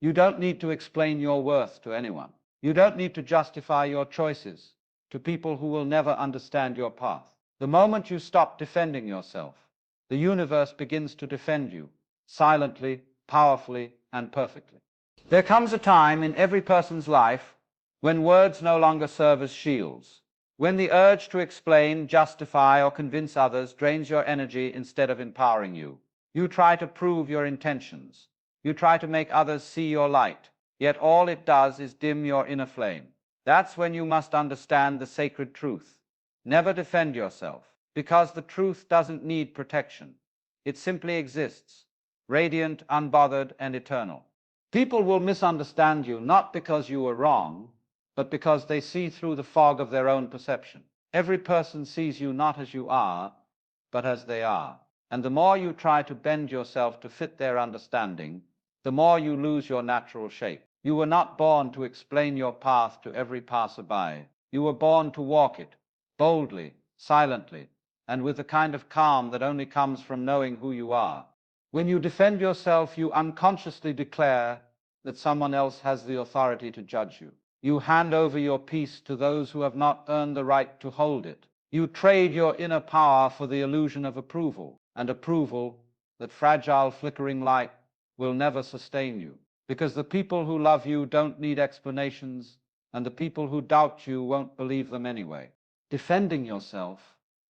You don't need to explain your worth to anyone. You don't need to justify your choices to people who will never understand your path. The moment you stop defending yourself, the universe begins to defend you, silently, powerfully, and perfectly. There comes a time in every person's life when words no longer serve as shields, when the urge to explain, justify, or convince others drains your energy instead of empowering you. You try to prove your intentions. You try to make others see your light, yet all it does is dim your inner flame. That's when you must understand the sacred truth. Never defend yourself, because the truth doesn't need protection. It simply exists, radiant, unbothered, and eternal. People will misunderstand you not because you were wrong, but because they see through the fog of their own perception. Every person sees you not as you are, but as they are. And the more you try to bend yourself to fit their understanding, the more you lose your natural shape. You were not born to explain your path to every passerby. You were born to walk it, boldly, silently, and with the kind of calm that only comes from knowing who you are. When you defend yourself, you unconsciously declare that someone else has the authority to judge you. You hand over your peace to those who have not earned the right to hold it. You trade your inner power for the illusion of approval, and approval, that fragile, flickering light, will never sustain you. Because the people who love you don't need explanations, and the people who doubt you won't believe them anyway. Defending yourself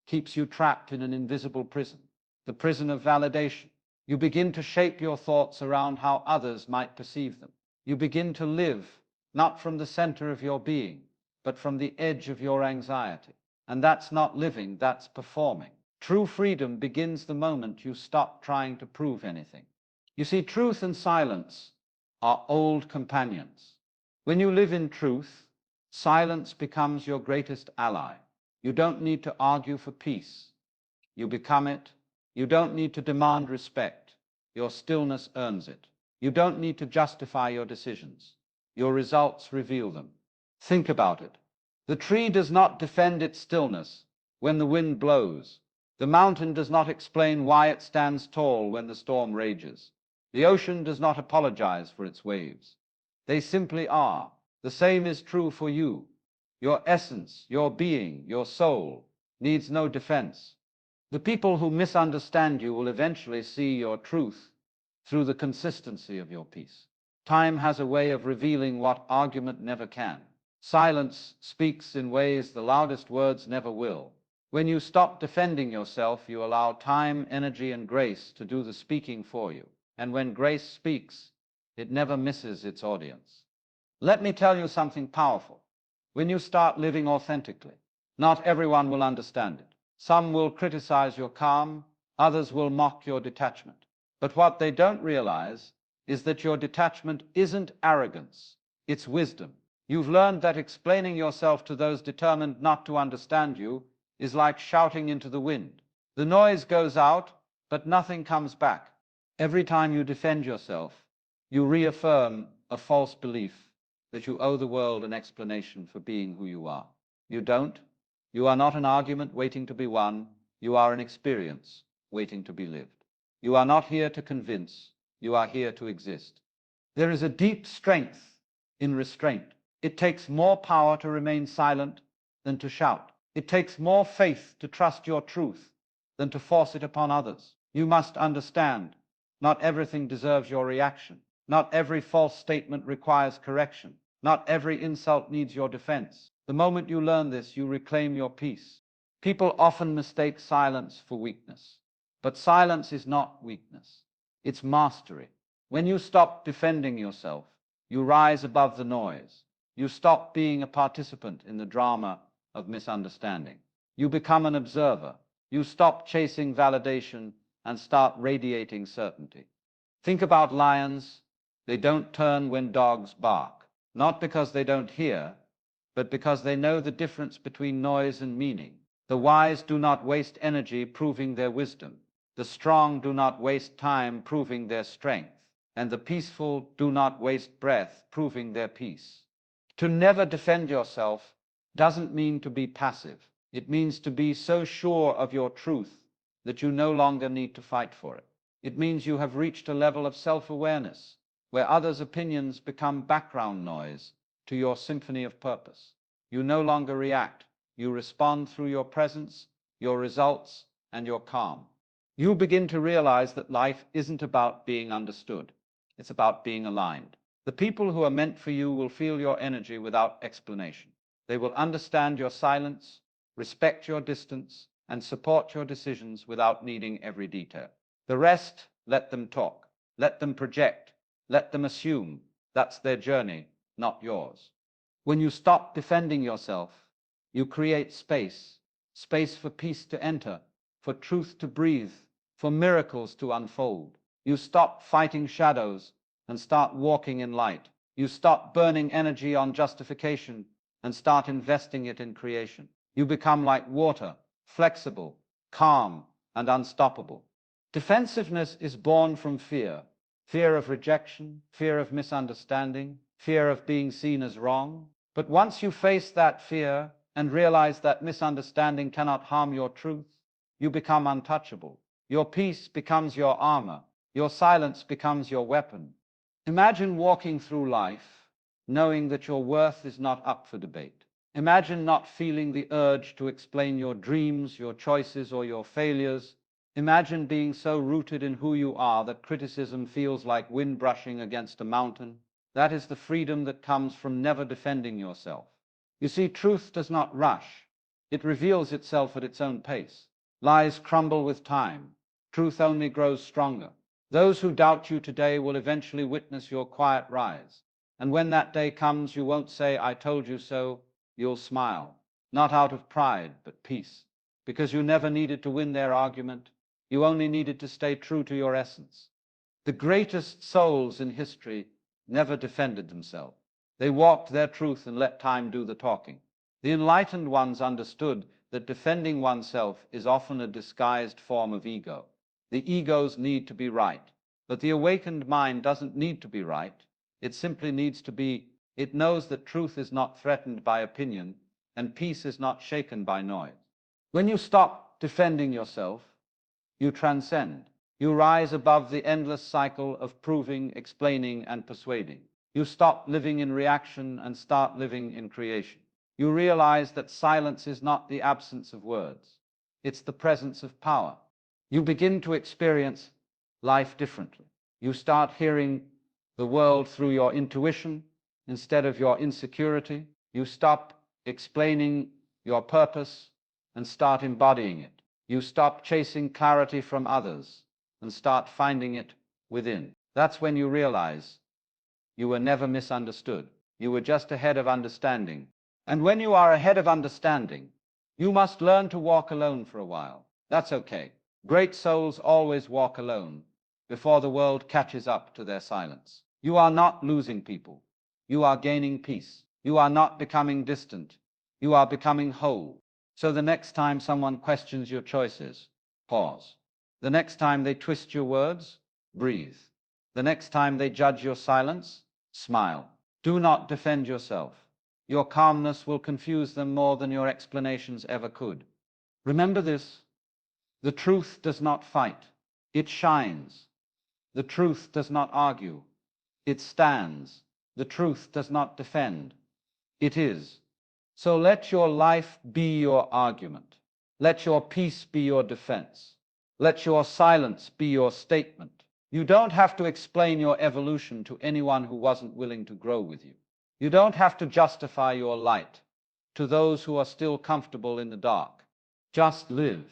keeps you trapped in an invisible prison, the prison of validation. You begin to shape your thoughts around how others might perceive them. You begin to live not from the center of your being, but from the edge of your anxiety. And that's not living, that's performing. True freedom begins the moment you stop trying to prove anything. You see, truth and silence are old companions. When you live in truth, silence becomes your greatest ally. You don't need to argue for peace. You become it. You don't need to demand respect. Your stillness earns it. You don't need to justify your decisions. Your results reveal them. Think about it. The tree does not defend its stillness when the wind blows. The mountain does not explain why it stands tall when the storm rages. The ocean does not apologize for its waves. They simply are. The same is true for you. Your essence, your being, your soul needs no defense. The people who misunderstand you will eventually see your truth through the consistency of your peace. Time has a way of revealing what argument never can. Silence speaks in ways the loudest words never will. When you stop defending yourself, you allow time, energy, and grace to do the speaking for you. And when grace speaks, it never misses its audience. Let me tell you something powerful. When you start living authentically, not everyone will understand it. Some will criticize your calm, others will mock your detachment. But what they don't realize is that your detachment isn't arrogance, it's wisdom. You've learned that explaining yourself to those determined not to understand you is like shouting into the wind. The noise goes out, but nothing comes back. Every time you defend yourself, you reaffirm a false belief that you owe the world an explanation for being who you are. You don't. You are not an argument waiting to be won. You are an experience waiting to be lived. You are not here to convince. You are here to exist. There is a deep strength in restraint. It takes more power to remain silent than to shout. It takes more faith to trust your truth than to force it upon others. You must understand, not everything deserves your reaction. Not every false statement requires correction. Not every insult needs your defense. The moment you learn this, you reclaim your peace. People often mistake silence for weakness, but silence is not weakness. It's mastery. When you stop defending yourself, you rise above the noise. You stop being a participant in the drama of misunderstanding. You become an observer. You stop chasing validation and start radiating certainty. Think about lions. They don't turn when dogs bark, not because they don't hear, but because they know the difference between noise and meaning. The wise do not waste energy proving their wisdom. The strong do not waste time proving their strength. And the peaceful do not waste breath proving their peace. To never defend yourself doesn't mean to be passive. It means to be so sure of your truth that you no longer need to fight for it. It means you have reached a level of self-awareness where others' opinions become background noise to your symphony of purpose. You no longer react. You respond through your presence, your results, and your calm. You begin to realize that life isn't about being understood. It's about being aligned. The people who are meant for you will feel your energy without explanation. They will understand your silence, respect your distance, and support your decisions without needing every detail. The rest, let them talk. Let them project. Let them assume. That's their journey, not yours. When you stop defending yourself, you create space, space for peace to enter, for truth to breathe, for miracles to unfold. You stop fighting shadows and start walking in light. You stop burning energy on justification and start investing it in creation. You become like water, flexible, calm, and unstoppable. Defensiveness is born from fear. Fear of rejection, fear of misunderstanding, fear of being seen as wrong. But once you face that fear and realize that misunderstanding cannot harm your truth, you become untouchable. Your peace becomes your armor. Your silence becomes your weapon. Imagine walking through life knowing that your worth is not up for debate. Imagine not feeling the urge to explain your dreams, your choices, or your failures. Imagine being so rooted in who you are that criticism feels like wind brushing against a mountain. That is the freedom that comes from never defending yourself. You see, truth does not rush. It reveals itself at its own pace. Lies crumble with time. Truth only grows stronger. Those who doubt you today will eventually witness your quiet rise. And when that day comes, you won't say, "I told you so." You'll smile, not out of pride, but peace, because you never needed to win their argument. You only needed to stay true to your essence. The greatest souls in history never defended themselves. They walked their truth and let time do the talking. The enlightened ones understood that defending oneself is often a disguised form of ego. The ego's need to be right. But the awakened mind doesn't need to be right. It simply needs to be. It knows that truth is not threatened by opinion, and peace is not shaken by noise. When you stop defending yourself, you transcend. You rise above the endless cycle of proving, explaining, and persuading. You stop living in reaction and start living in creation. You realize that silence is not the absence of words. It's the presence of power. You begin to experience life differently. You start hearing the world through your intuition instead of your insecurity. You stop explaining your purpose and start embodying it. You stop chasing clarity from others and start finding it within. That's when you realize you were never misunderstood. You were just ahead of understanding. And when you are ahead of understanding, you must learn to walk alone for a while. That's okay. Great souls always walk alone before the world catches up to their silence. You are not losing people. You are gaining peace. You are not becoming distant. You are becoming whole. So the next time someone questions your choices, pause. The next time they twist your words, breathe. The next time they judge your silence, smile. Do not defend yourself. Your calmness will confuse them more than your explanations ever could. Remember this: the truth does not fight, it shines. The truth does not argue, it stands. The truth does not defend, it is. So let your life be your argument. Let your peace be your defense. Let your silence be your statement. You don't have to explain your evolution to anyone who wasn't willing to grow with you. You don't have to justify your light to those who are still comfortable in the dark. Just live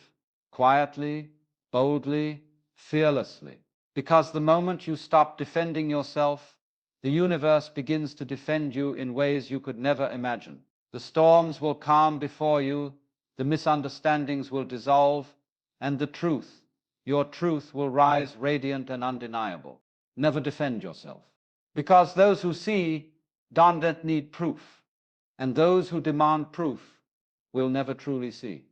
quietly, boldly, fearlessly. Because the moment you stop defending yourself, the universe begins to defend you in ways you could never imagine. The storms will calm before you, the misunderstandings will dissolve, and the truth, your truth, will rise radiant and undeniable. Never defend yourself. Because those who see don't need proof, and those who demand proof will never truly see.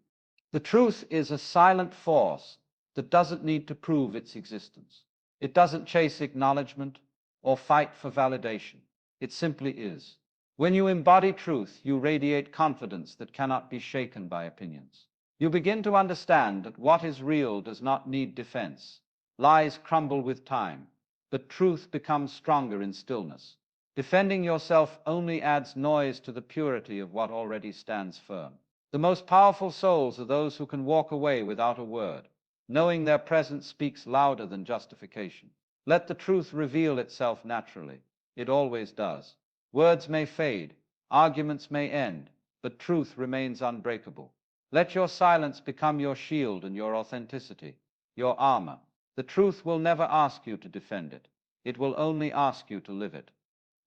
The truth is a silent force that doesn't need to prove its existence. It doesn't chase acknowledgement or fight for validation. It simply is. When you embody truth, you radiate confidence that cannot be shaken by opinions. You begin to understand that what is real does not need defense. Lies crumble with time, but truth becomes stronger in stillness. Defending yourself only adds noise to the purity of what already stands firm. The most powerful souls are those who can walk away without a word, knowing their presence speaks louder than justification. Let the truth reveal itself naturally. It always does. Words may fade, arguments may end, but truth remains unbreakable. Let your silence become your shield and your authenticity, your armor. The truth will never ask you to defend it. It will only ask you to live it.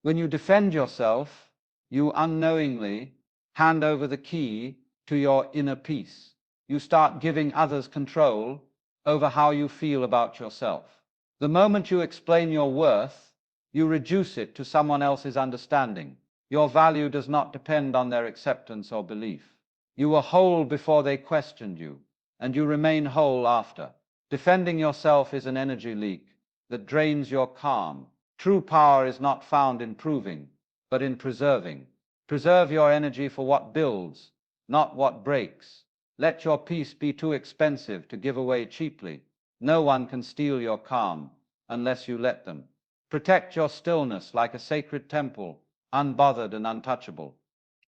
When you defend yourself, you unknowingly hand over the key to your inner peace. You start giving others control over how you feel about yourself. The moment you explain your worth, you reduce it to someone else's understanding. Your value does not depend on their acceptance or belief. You were whole before they questioned you, and you remain whole after. Defending yourself is an energy leak that drains your calm. True power is not found in proving, but in preserving. Preserve your energy for what builds, not what breaks. Let your peace be too expensive to give away cheaply. No one can steal your calm unless you let them. Protect your stillness like a sacred temple, unbothered and untouchable.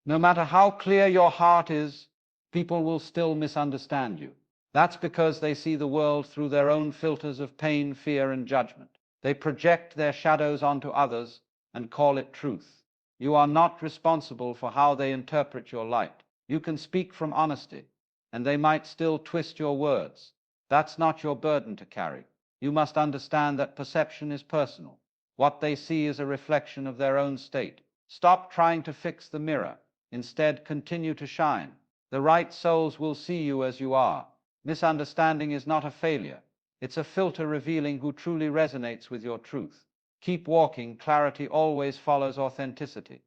No matter how clear your heart is, people will still misunderstand you. That's because they see the world through their own filters of pain, fear, and judgment. They project their shadows onto others and call it truth. You are not responsible for how they interpret your light. You can speak from honesty, and they might still twist your words. That's not your burden to carry. You must understand that perception is personal. What they see is a reflection of their own state. Stop trying to fix the mirror. Instead, continue to shine. The right souls will see you as you are. Misunderstanding is not a failure. It's a filter revealing who truly resonates with your truth. Keep walking. Clarity always follows authenticity.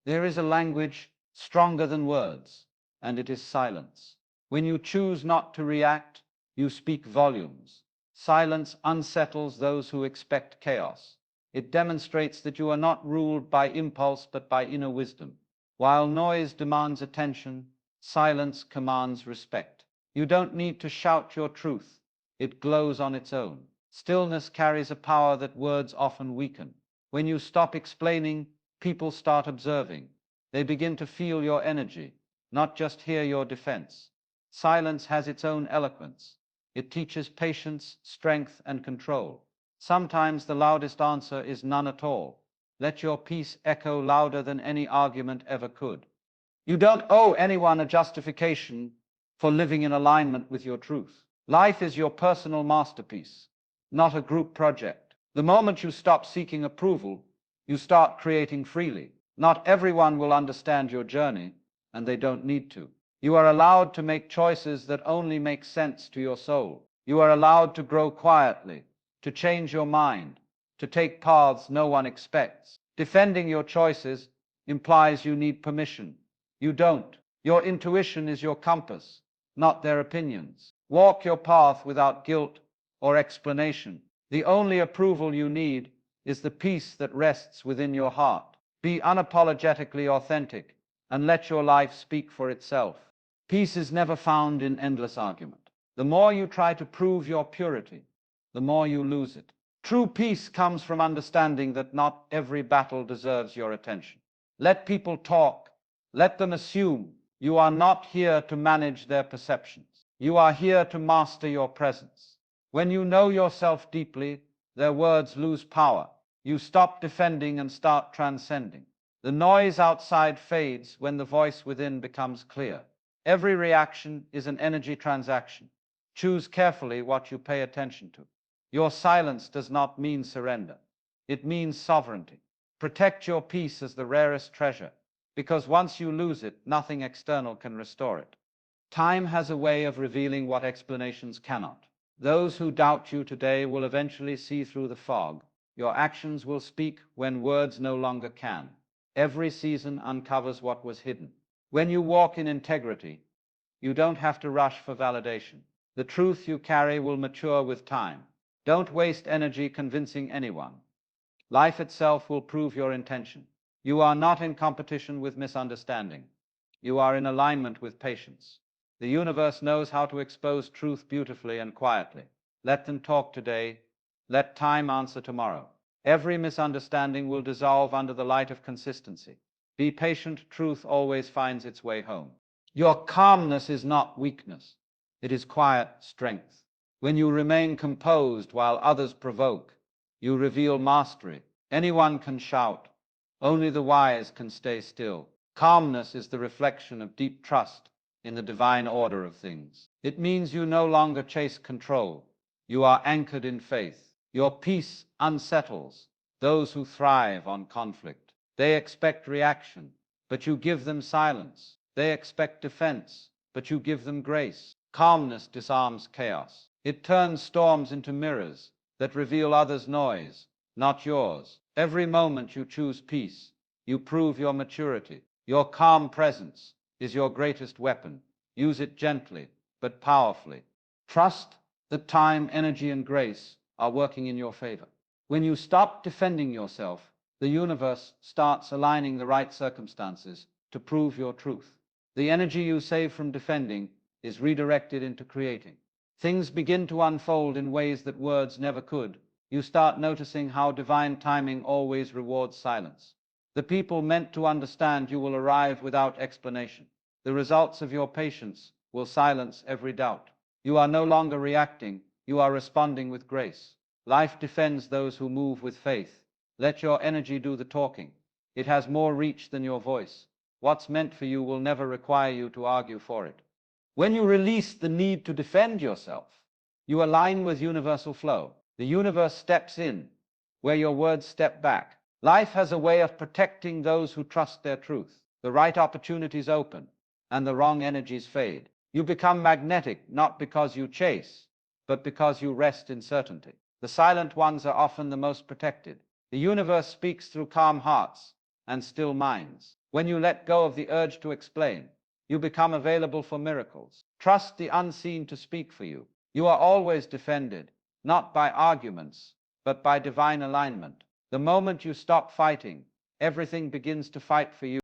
There is a language stronger than words, and it is silence. When you choose not to react, you speak volumes. Silence unsettles those who expect chaos. It demonstrates that you are not ruled by impulse but by inner wisdom. While noise demands attention, silence commands respect. You don't need to shout your truth. It glows on its own. Stillness carries a power that words often weaken. When you stop explaining, people start observing. They begin to feel your energy, not just hear your defense. Silence has its own eloquence. It teaches patience, strength, and control. Sometimes the loudest answer is none at all. Let your peace echo louder than any argument ever could. You don't owe anyone a justification for living in alignment with your truth. Life is your personal masterpiece, not a group project. The moment you stop seeking approval, you start creating freely. Not everyone will understand your journey, and they don't need to. You are allowed to make choices that only make sense to your soul. You are allowed to grow quietly, to change your mind, to take paths no one expects. Defending your choices implies you need permission. You don't. Your intuition is your compass, not their opinions. Walk your path without guilt or explanation. The only approval you need is the peace that rests within your heart. Be unapologetically authentic and let your life speak for itself. Peace is never found in endless argument. The more you try to prove your purity, the more you lose it. True peace comes from understanding that not every battle deserves your attention. Let people talk. Let them assume. You are not here to manage their perceptions. You are here to master your presence. When you know yourself deeply, their words lose power. You stop defending and start transcending. The noise outside fades when the voice within becomes clear. Every reaction is an energy transaction. Choose carefully what you pay attention to. Your silence does not mean surrender. It means sovereignty. Protect your peace as the rarest treasure, because once you lose it, nothing external can restore it. Time has a way of revealing what explanations cannot. Those who doubt you today will eventually see through the fog. Your actions will speak when words no longer can. Every season uncovers what was hidden. When you walk in integrity, you don't have to rush for validation. The truth you carry will mature with time. Don't waste energy convincing anyone. Life itself will prove your intention. You are not in competition with misunderstanding. You are in alignment with patience. The universe knows how to expose truth beautifully and quietly. Let them talk today. Let time answer tomorrow. Every misunderstanding will dissolve under the light of consistency. Be patient, truth always finds its way home. Your calmness is not weakness, it is quiet strength. When you remain composed while others provoke, you reveal mastery. Anyone can shout, only the wise can stay still. Calmness is the reflection of deep trust in the divine order of things. It means you no longer chase control, you are anchored in faith. Your peace unsettles those who thrive on conflict. They expect reaction, but you give them silence. They expect defense, but you give them grace. Calmness disarms chaos. It turns storms into mirrors that reveal others' noise, not yours. Every moment you choose peace, you prove your maturity. Your calm presence is your greatest weapon. Use it gently, but powerfully. Trust that time, energy, and grace are working in your favor. When you stop defending yourself, the universe starts aligning the right circumstances to prove your truth. The energy you save from defending is redirected into creating. Things begin to unfold in ways that words never could. You start noticing how divine timing always rewards silence. The people meant to understand you will arrive without explanation. The results of your patience will silence every doubt. You are no longer reacting, you are responding with grace. Life defends those who move with faith. Let your energy do the talking. It has more reach than your voice. What's meant for you will never require you to argue for it. When you release the need to defend yourself, you align with universal flow. The universe steps in where your words step back. Life has a way of protecting those who trust their truth. The right opportunities open and the wrong energies fade. You become magnetic not because you chase, but because you rest in certainty. The silent ones are often the most protected. The universe speaks through calm hearts and still minds. When you let go of the urge to explain, you become available for miracles. Trust the unseen to speak for you. You are always defended, not by arguments, but by divine alignment. The moment you stop fighting, everything begins to fight for you.